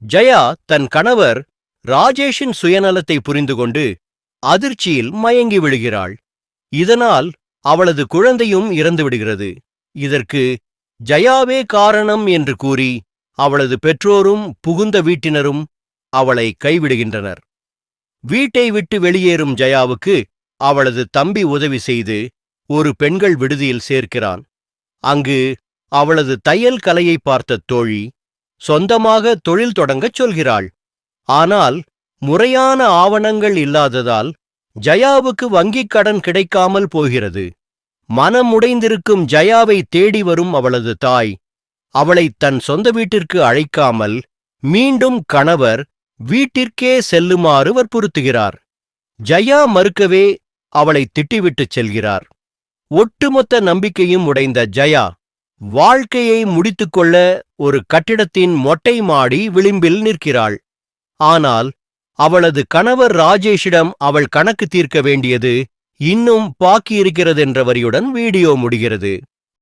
ஜெயா தன் கணவர் ராஜேஷின் சுயநலத்தை புரிந்துகொண்டு அதிர்ச்சியில் மயங்கி விழுகிறாள். இதனால் அவளது குழந்தையும் இறந்துவிடுகிறது. இதற்கு ஜெயாவே காரணம் என்று கூறி அவளது பெற்றோரும் புகுந்த வீட்டினரும் அவளை கைவிடுகின்றனர். வீட்டை விட்டு வெளியேறும் ஜெயாவுக்கு அவளது தம்பி உதவி செய்து ஒரு பெண்கள் விடுதியில் சேர்க்கிறான். அங்கு அவளது தையல் கலையை பார்த்த தோழி சொந்தமாக தொழில் தொடங்கச் சொல்கிறாள். ஆனால் முறையான ஆவணங்கள் இல்லாததால் ஜெயாவுக்கு வங்கிக் கடன் கிடைக்காமல் போகிறது. மனமுடைந்திருக்கும் ஜெயாவை தேடி வரும் அவளது தாய் அவளை தன் சொந்த வீட்டிற்கு அழைக்காமல் மீண்டும் கணவர் வீட்டிற்கே செல்லுமாறு வற்புறுத்துகிறார். ஜெயா மறுக்கவே அவளை திட்டிவிட்டுச் செல்கிறார். ஒட்டுமொத்த நம்பிக்கையும் உடைந்த ஜெயா வாழ்க்கையை முடித்துக்கொள்ள ஒரு கட்டிடத்தின் மொட்டை மாடி விளிம்பில் நிற்கிறாள். ஆனால் அவளது கணவர் ராஜேஷிடம் அவள் கணக்கு தீர்க்க வேண்டியது இன்னும் பாக்கியிருக்கிறதென்ற வரியுடன் வீடியோ முடிகிறது.